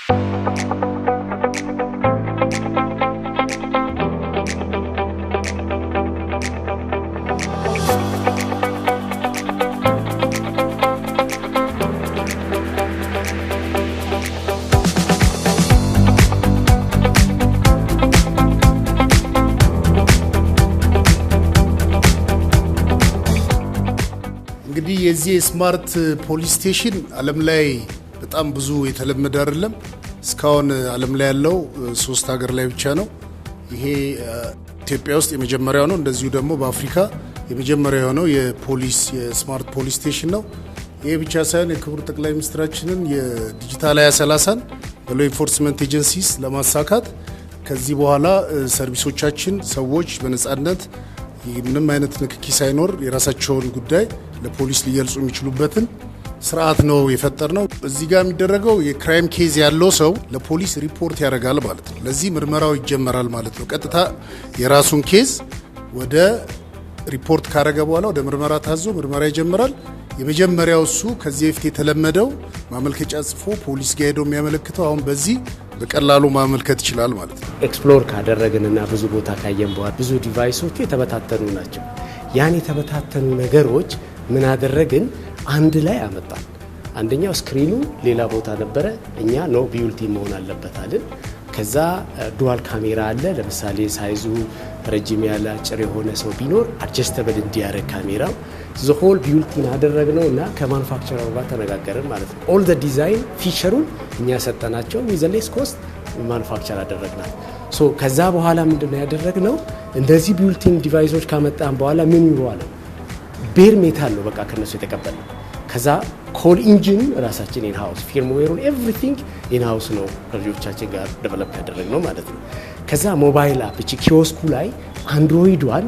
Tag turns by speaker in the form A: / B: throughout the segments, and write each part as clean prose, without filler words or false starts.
A: እንግዲህ የዚህ ስማርት ፖሊስ ስቴሽን ዓለም ላይ በጣም ብዙ የተለመደ አይደለም። እስካሁን ዓለም ላይ ያለው 3 ሀገር ላይ ብቻ ነው። ይሄ ኢትዮጵያ ውስጥ የመጀመሪያው ነው። እንደዚሁ ደግሞ በአፍሪካ የመጀመሪያው የሆነው የስማርት ፖሊስ ስቴሽን ነው። ይሄ ብቻ ሳይሆን የክቡር ጠቅላይ ሚኒስትራችንን የዲጂታል 2030ን በሎ ኢንፎርስመንት ኤጀንሲስ ለማሳካት ከዚህ በኋላ ሰርቪሶቻችን ሰዎች በነጻነት ምንም አይነት ንክኪ ሳይኖር የራሳቸውን ጉዳይ ለፖሊስ ሊገልጹ የሚችሉበትን ስርዓት ነው የፈጠርነው። እዚህ ጋር የሚደረገው የክራይም ኬዝ ያለው ሰው ለፖሊስ ሪፖርት ያደርጋል ማለት ነው። ለዚህ ምርመራው ይጀመራል ማለት ነው። ቀጥታ የራሱን ኬዝ ወደ ሪፖርት ካረገ በኋላ ወደ ምርመራ ታዞ ምርመራ ይጀምራል። የመጀመሪያው እሱ ከዚህ በፊት የተለመደው ማመልከቻ ጽፎ ፖሊስ ጋር ሄዶ የሚያመለክተው አሁን በዚህ በቀላሉ ማመልከት ይችላል ማለት ነው።
B: ኤክስፕሎር ካደረግንና ብዙ ቦታ ካየን በኋላ ብዙ ዲቫይሶቹ የተበታተኑ ናቸው። ያን የተበታተኑ ነገሮች ምን አደረግን? አንድ ላይ አመጣን። አንደኛው ስክሪኑ ሌላ ቦታ ነበረ። እኛ ኖ ቢዩልቲ መሆን አለበት አለን። ከዛ ዱዋል ካሜራ አለ። ለምሳሌ ሳይዙ ረጅም ያለ አጭር የሆነ ሰው ቢኖር አድጀስተብል እንዲያደርግ ካሜራው ዘሆል ቢዩልቲን አደረግነው እና ከማኑፋክቸረሩ ጋር ተነጋገርን ማለት ነው። ኦል ዘ ዲዛይን ፊቸሩን እኛ ሰጠናቸው። ዊዘሌስ ኮስት ማኑፋክቸር አደረግናል። ሶ ከዛ በኋላ ምንድነው ያደረግነው? እንደዚህ ቢዩልቲን ዲቫይሶች ካመጣን በኋላ ምን ይሯል? ቤር ሜታል ነው በቃ ከነሱ የተቀበልነው። ከዛ ኮል ኢንጂን ራሳችን ኢንሃውስ ፊርምዌሩን ኤቭሪቲንግ ኢንሃውስ ነው ከልጆቻችን ጋር ዴቨሎፕ ያደረግነው ማለት ነው። ከዛ ሞባይል አፕ እቺ ኪዮስኩ ላይ አንድሮይዷን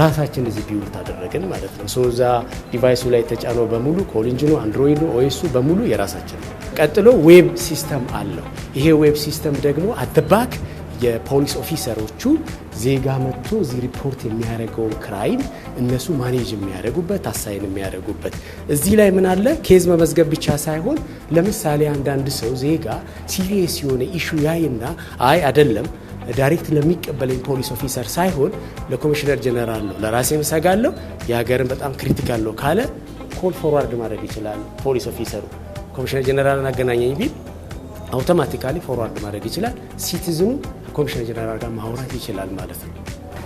B: ራሳችን እዚህ ቢውልት አደረግን ማለት ነው። ሶ እዛ ዲቫይሱ ላይ ተጫነው በሙሉ ኮል ኢንጂኑ፣ አንድሮይዱ፣ ኦኤሱ በሙሉ የራሳችን ነው። ቀጥሎ ዌብ ሲስተም አለው። ይሄ ዌብ ሲስተም ደግሞ አደባክ የፖሊስ ኦፊሰሮቹ ዜጋ መጥቶ እዚህ ሪፖርት የሚያደርገውን ክራይም እነሱ ማኔጅ የሚያደርጉበት አሳይን የሚያደርጉበት እዚህ ላይ ምን አለ? ኬዝ መመዝገብ ብቻ ሳይሆን ለምሳሌ አንዳንድ ሰው ዜጋ ሲሪየስ የሆነ ኢሹ ያይና አይ አይደለም ዳይሬክት ለሚቀበለኝ ፖሊስ ኦፊሰር ሳይሆን ለኮሚሽነር ጀነራል ነው ለራሴ መሰጋለሁ የሀገርን በጣም ክሪቲካል ነው ካለ ኮል ፎርዋርድ ማድረግ ይችላል። ፖሊስ ኦፊሰሩ ኮሚሽነር ጀነራልን አገናኘኝ ቢል አውቶማቲካሊ ፎርዋርድ ማድረግ ይችላል። ሲቲዝኑ ኮሚሽነር ጀነራል ጋር ማውራት ይችላል ማለት ነው።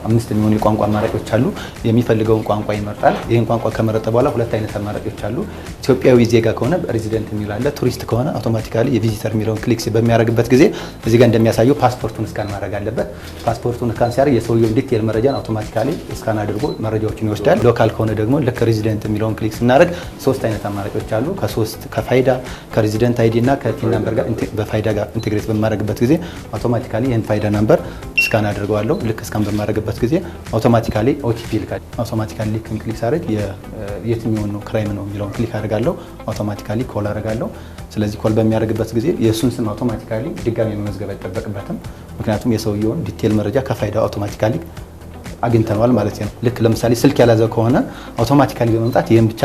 C: 5 የሚሆኑ የቋንቋ አማራጮች አሉ። የሚፈልገውን ቋንቋ ይመርጣል። ይሄን ቋንቋ ከመረጠ በኋላ 2 አይነት አማራጮች አሉ። ኢትዮጵያዊ ዜጋ ከሆነ ሬዚደንት የሚል አለ። ቱሪስት ከሆነ አውቶማቲካሊ የቪዚተር የሚለውን ክሊክ በሚያደርግበት ጊዜ እዚህ ጋር እንደሚያሳየው ፓስፖርቱን ስካን ማድረግ አለበት። ፓስፖርቱን ስካን ሲያደርግ የሰውየውን ዲቴል መረጃን አውቶማቲካሊ ስካን አድርጎ መረጃዎችን ይወስዳል። ሎካል ከሆነ ደግሞ ልክ ሬዚደንት የሚለውን ክሊክ ስናደርግ 3 አይነት አማራጮች አሉ። ከፋይዳ ከሬዚደንት አይዲ እና ከቲን ነምበር ጋር በፋይዳ ጋር ኢንቴግሬት በማድረግበት ጊዜ አውቶማቲካሊ ይሄን ፋይዳ ነምበር ስካን አድርገዋለሁ። ልክ ስካን በማድረግበት ጊዜ አውቶማቲካሊ ኦቲፒ ይልካል። አውቶማቲካሊ ክሊክ ሳደርግ የትኛው ነው ክራይም ነው የሚለውን ክሊክ አደርጋለሁ። አውቶማቲካሊ ኮል አደርጋለሁ። ስለዚህ ኮል በሚያደርግበት ጊዜ የእሱን ስም አውቶማቲካሊ ድጋሚ መመዝገብ አይጠበቅበትም። ምክንያቱም የሰውየውን ዲቴል መረጃ ከፋይዳው አውቶማቲካሊ አግኝተናል ማለት ነው። ልክ ለምሳሌ ስልክ ያላዘ ከሆነ አውቶማቲካሊ በመምጣት ይሄን ብቻ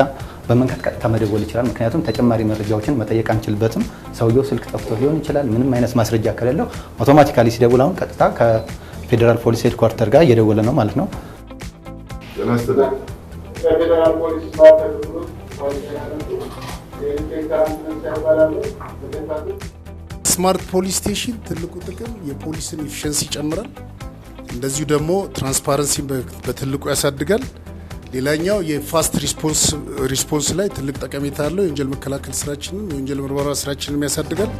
C: በመንካት ቀጥታ መደወል ይችላል። ምክንያቱም ተጨማሪ መረጃዎችን መጠየቅ አንችልበትም። ሰውየው ስልክ ጠፍቶ ሊሆን ይችላል። ምንም አይነት ማስረጃ ከሌለው አውቶማቲካሊ ሲደውል አሁን ቀጥታ ከፌደራል ፖሊስ ሄድኳርተር ጋር እየደወለ ነው ማለት ነው።
A: ስማርት ፖሊስ ስቴሽን ትልቁ ጥቅም የፖሊስን ኤፊሽንሲ ይጨምራል። እንደዚሁ ደግሞ ትራንስፓረንሲ በትልቁ ያሳድጋል። ሌላኛው የፋስት ሪስፖንስ ላይ ትልቅ ጠቀሜታ አለው። የወንጀል መከላከል ስራችንን የወንጀል ምርመራ ስራችንን ያሳድጋል።